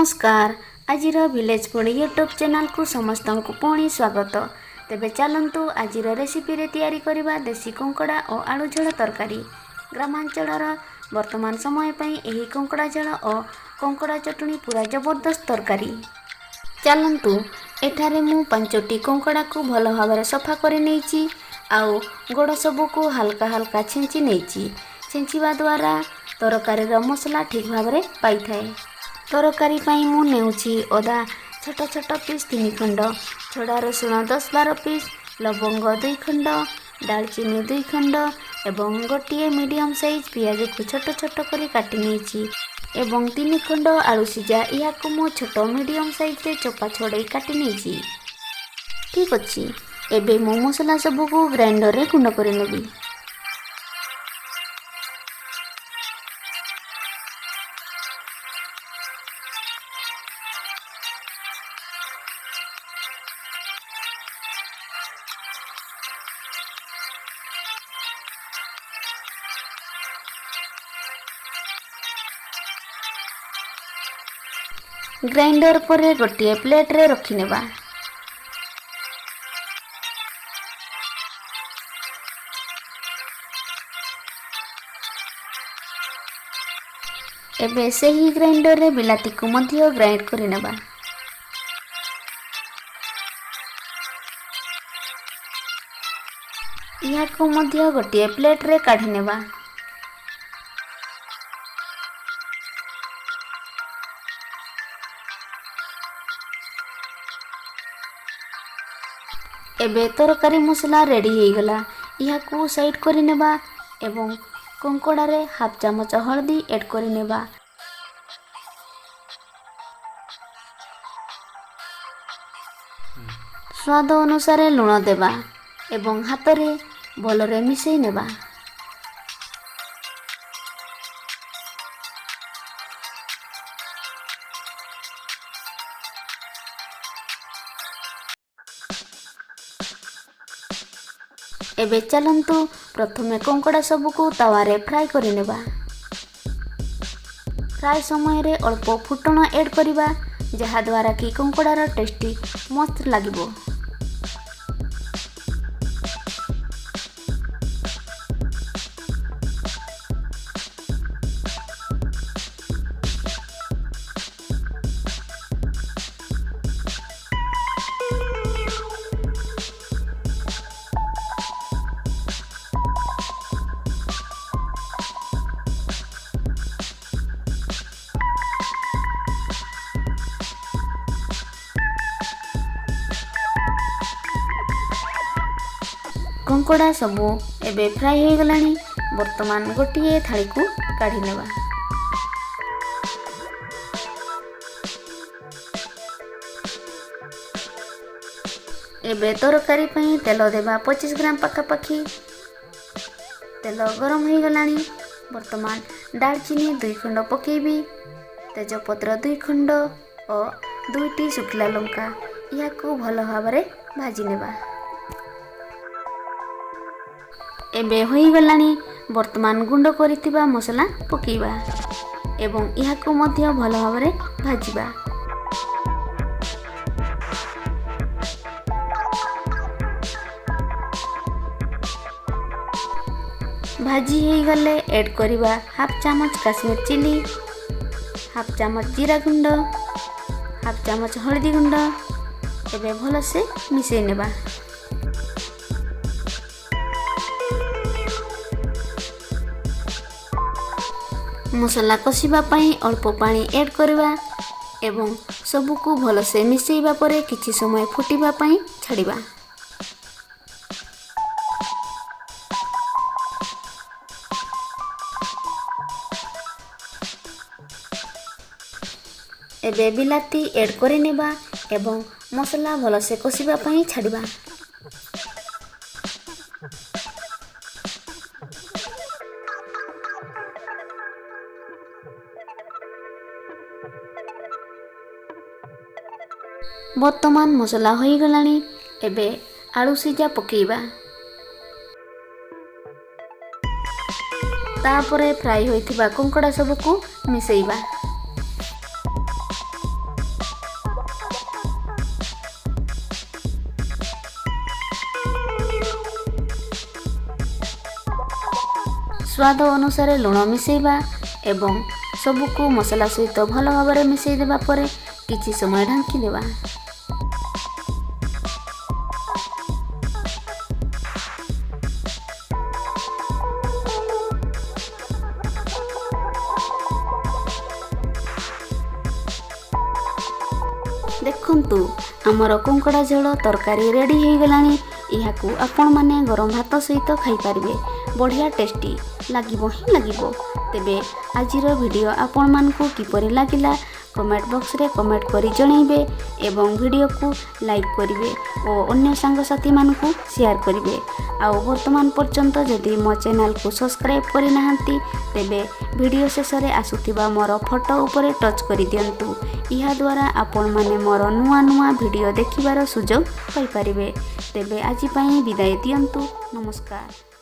नमस्कार। आजिर village food YouTube channel को समस्त को पुणी स्वागत। तेबे चलतु आजिर रेसिपी रे तैयारी करबा देसी कंकड़ा और आलू झोल तरकारी। ग्रामांचलर वर्तमान समय पई एही कंकड़ा झोल और कंकड़ा चटनी पूरा जबरदस्त तरकारी। चलतु एठारे मु 5टी कंकड़ा को भल भाव सफा कर नहीं आउ गोड़ सबू को हल्का हल्का छेंची नहीं। छेंचिबा द्वारा तरकारी मसला ठीक भाव में पाई थाए। तरकारी पाई मु नेउछि अदा छोट छोट पीस 3 खंड, छड़ा रसुण 10-12 पीस, लवंग 2 खंड, दालचीनी 2 खंड एवं गोटे मीडियम साइज पियाज को छोट छोट कर काटी नेछि एवं 3 खंड आलू सिझा या को मु छोट मीडियम साइज रे चोपा छोड़े काटी नेछि। ठीक अछि, एबे मो मसला सब को ग्राइंडर रे गुंड कर नेबी। ग्राइंडर पर गोटे प्लेट रे रखी नेबा। एबे सही ग्राइंडर रे बिलाती को मध्य ग्राइंड कर नेबा। या को मध्य गोटे प्लेट रे काढी नेबा। एबे तरकारी मसला रेडी हो गला। यह को साइड कर नेबा एवं कंकड़ा रे हाफ चामच हल्दी ऐड कर नेबा। स्वाद अनुसार लुण देबा एवं हाथ रे भलरे मिसई नेबा। एबे चलंतु प्रथमे कंकड़ा सब को तावा रे फ्राई कर नेबा। फ्राई समय रे अल्प फुटण ऐड करिबा जहा द्वारा कि कंकड़ा रो टेस्टी मस्त लागिबो। कंकड़ा सबू एबे फ्राई हो गलानी। वर्तमान गोटे थाली को काढ़ी नेबा। एबे तरकारी पई तेल देबा 25 ग्राम पाखापाखी। तेल गरम हो गलानी। वर्तमान दालचीनी 2 खंड पकेबी, तेजपत्र 2 खंड और 2टी सुखला लंका या को भल भाव में भाजी नेबा। एबे होई गलानी। वर्तमान गुंड करिथिबा मसला पकेइबा एवं इहा को मध्य भल भाव में भाजीबा। भाजी हो गले ऐड करिबा हाफ चामच काश्मीर चिली, हाफ चामच जीरा गुंड, हाफ चामच हल्दी गुंड। एबे भल से मिसई नेबा। मसला कषिबा पई अल्प पानी ऐड करबा एवं सबू को भल से मिसईबा परे किछि समय फुटिबा पई छाड़िबा। एबे बिलाती ऐड कर नेबा एवं मसला भल से कषिबा पई छाड़िबा। वर्तमान मसला हो गलानी। एबे आलू सिझा पकेइबा। तापरे फ्राई होइथिबा कंकड़ा सब को मिसैबा। स्वाद अनुसार लुण मिसेइबा एवं सबुको मसला सहित भल भाव मिसई देबा परे किछि समय ढांकी देबा। देखंतु आमर कंकड़ा झोल तरकारी रेडी हो गलानी। यहाकू आपण माने गरम भात सहित खाई पारिबे। बढ़िया टेस्टी लागिबो ही लागिबो। तेबे आजिर वीडियो आपण मानकू किपरि लागिला कमेंट बॉक्स रे कमेंट करी जणैबे एवं वीडियो को लाइक करिवे और अन्य सांगसाथी मानकू शेयर करिवे। आउ वर्तमान पर्यंत जदि मो चैनल को सब्सक्राइब करि नाहंती तेबे वीडियो शेष रे आसुथिबा मोर फोटो उपरे टच करि दियंतु। इहा द्वारा आपण माने मोर नुआ नुआ वीडियो देखिबार सुजोग पाई परिबे। तेबे आजि पई विदाय दियंतु। नमस्कार।